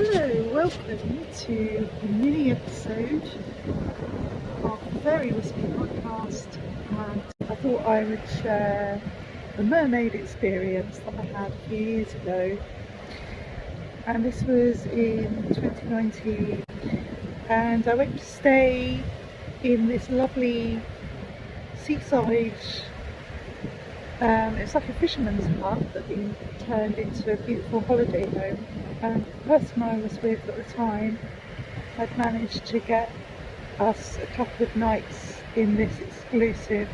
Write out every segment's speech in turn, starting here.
Hello, welcome to a mini episode of the Fairy Whispering podcast, and I thought I would share the mermaid experience that I had a few years ago, and this was in 2019, and I went to stay in this lovely seaside. It's like a fisherman's hut that been turned into a beautiful holiday home. And the person I was with at the time had managed to get us a couple of nights in this exclusive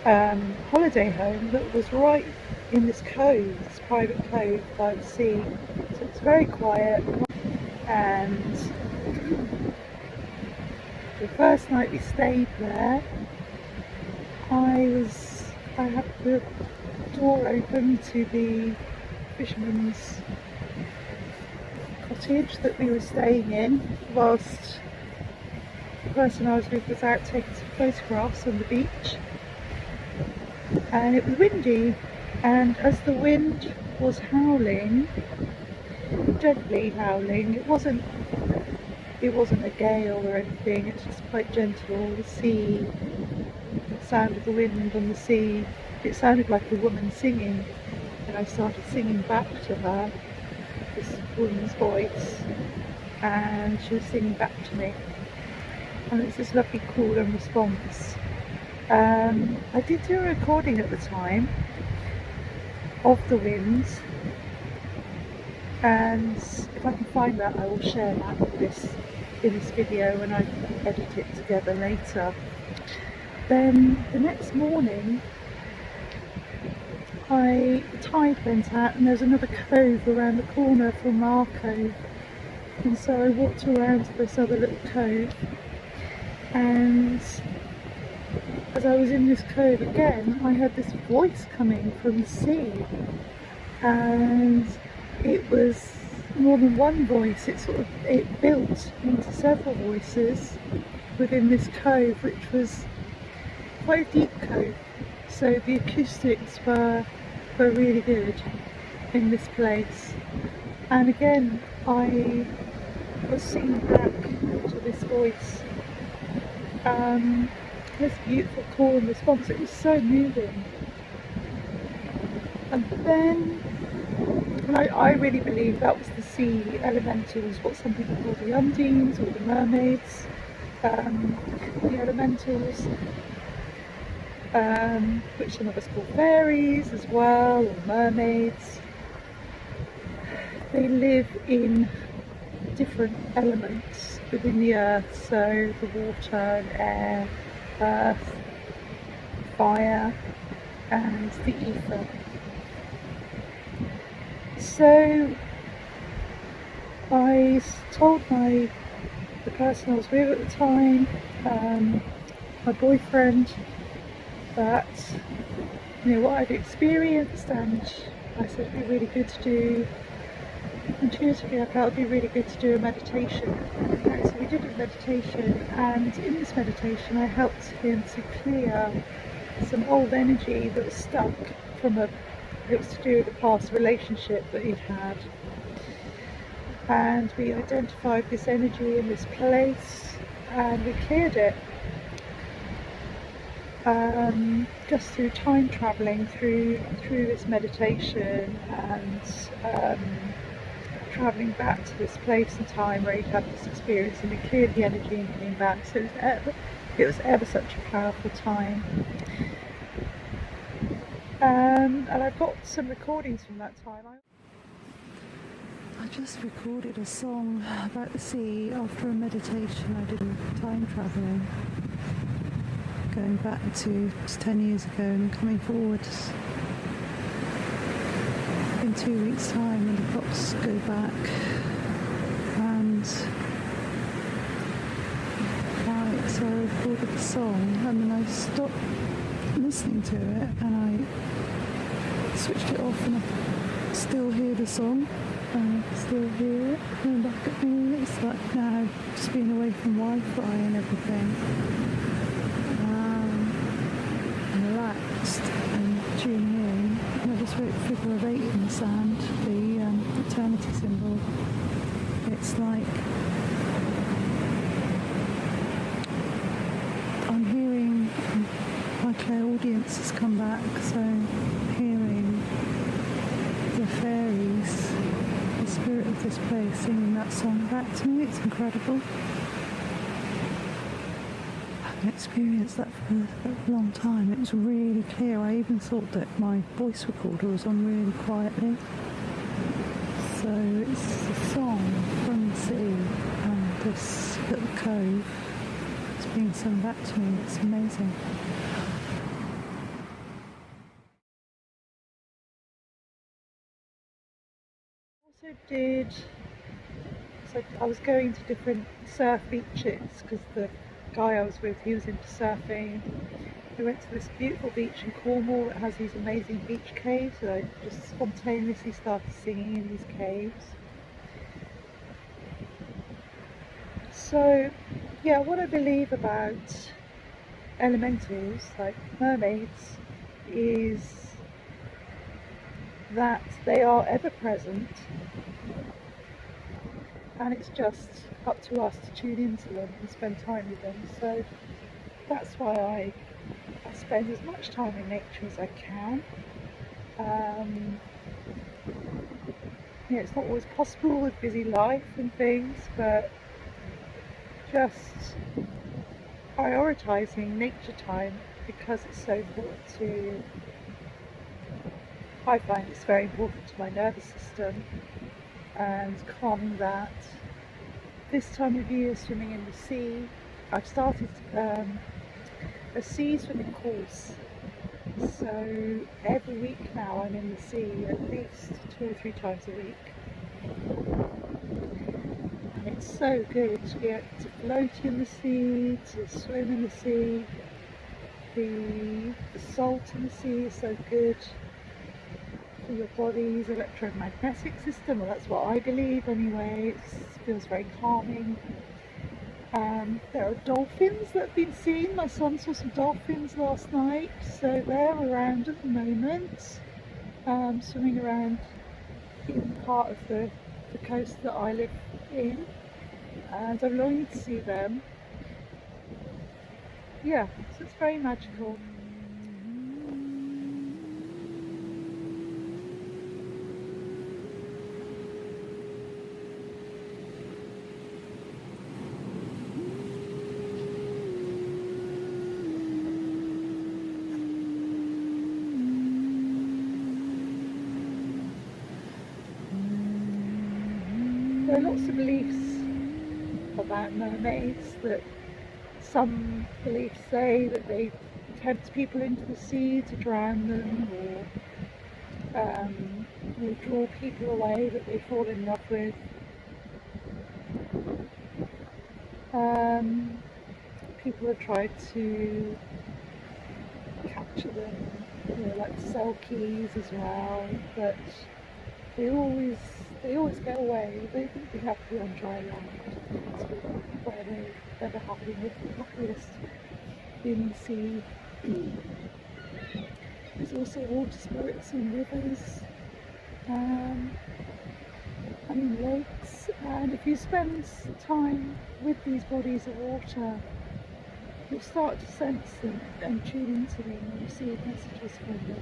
holiday home that was right in this cove, this private cove by the sea. So it's very quiet, and the first night we stayed there, I had the door open to the fisherman's cottage that we were staying in, whilst the person I was with was out taking some photographs on the beach. And it was windy, and as the wind was howling, gently howling, it wasn't a gale or anything, it's just quite gentle. The sea, the sound of the wind on the sea, it sounded like a woman singing, and I started singing back to her, this woman's voice, and she was singing back to me, and it's this lovely call and response. I did do a recording at the time of the winds, and if I can find that, I will share that in this video when I edit it together later. Then the next morning, the tide went out, and there's another cove around the corner from our cove, and so I walked around to this other little cove, and as I was in this cove again, I heard this voice coming from the sea, and it was more than one voice. It built into several voices within this cove, which was quite a deep cove, so the acoustics were really good in this place. And again, I was singing back to this voice, this beautiful call and response. It was so moving. And then, and I really believe that was the sea elementals, what some people call the undines or the mermaids, the elementals, which some of us call fairies as well, or mermaids. They live in different elements within the earth, so the water and air, earth, fire, and the ether. So I told the person I was with at the time, my boyfriend, that what I'd experienced, and I said it'd be really good to do intuitively. I felt it'd be really good to do a meditation, and so we did a meditation, and in this meditation I helped him to clear some old energy that was stuck it was to do with a past relationship that he'd had, and we identified this energy in this place and we cleared it. Just through time travelling through this meditation, and travelling back to this place and time where he'd had this experience, and we cleared the energy and came back. So it was ever such a powerful time. And I've got some recordings from that time. I just recorded a song about the sea after a meditation I did with time travelling, going back to 10 years ago and coming forwards. In 2 weeks' time, when the clocks go back, and so I recorded the song, and then I stopped listening to it, and I switched it off, and I still hear the song, and I still hear it coming back at me. It's like now, just being away from Wi-Fi and everything. Relaxed and tuning in, and I just wrote figure of 8 in the sand, the eternity symbol. It's like I'm hearing my clairaudience has come back, so I'm hearing the fairies, the spirit of this place, singing that song back to me. It's incredible. I haven't experienced that for a long time. It was really clear. I even thought that my voice recorder was on really quietly. So it's a song from the sea and this little cove. It's being sung back to me. It's amazing. So I was going to different surf beaches because the guy I was with, he was into surfing. We went to this beautiful beach in Cornwall that has these amazing beach caves, so I just spontaneously started singing in these caves. So yeah, what I believe about elementals like mermaids is that they are ever present, and it's just up to us to tune into them and spend time with them. So that's why I spend as much time in nature as I can. It's not always possible with busy life and things, but just prioritising nature time because it's so important to, I find it's very important to my nervous system and calming that. This time of year, swimming in the sea, I've started a sea swimming course, so every week now I'm in the sea at least 2 or 3 times a week, and it's so good to get to float in the sea, to swim in the sea. The salt in the sea is so good for your body's electromagnetic system, well that's what I believe anyway. It feels very calming. There are dolphins that have been seen. My son saw some dolphins last night, so they're around at the moment, swimming around in part of the coast that I live in, and I'm longing to see them. Yeah, so it's very magical. There are lots of beliefs about mermaids. That some beliefs say that they tempt people into the sea to drown them, or draw people away that they fall in love with. People have tried to capture them, like to sell keys as well, but they always get away. They think they have to be on dry land. It's where they're the happiest in the sea. There's also water spirits in rivers and in lakes, and if you spend time with these bodies of water, you'll start to sense them and tune into them and receive messages from them.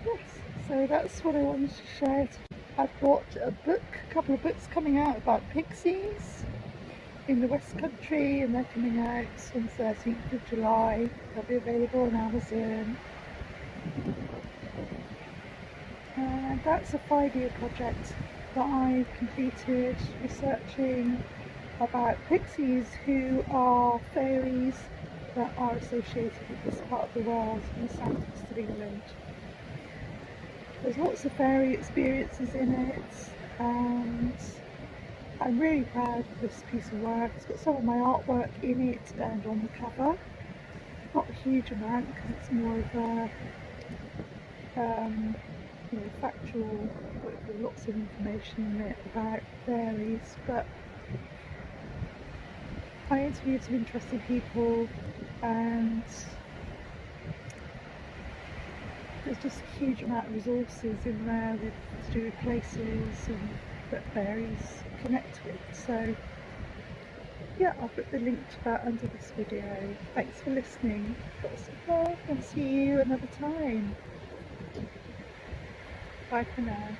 Yes, so that's what I wanted to share. I've got a couple of books coming out about pixies in the West Country, and they're coming out on the 13th of July. They'll be available on Amazon. And that's a 5-year project that I've completed, researching about pixies who are fairies that are associated with this part of the world in the southeast of England. There's lots of fairy experiences in it, and I'm really proud of this piece of work. It's got some of my artwork in it and on the cover. Not a huge amount because it's more of a factual book with lots of information in it about fairies, but I interviewed some interesting people, and there's just a huge amount of resources in there to do with places and that fairies connect with. So yeah, I'll put the link to that under this video. Thanks for listening. Lots of love and see you another time. Bye for now.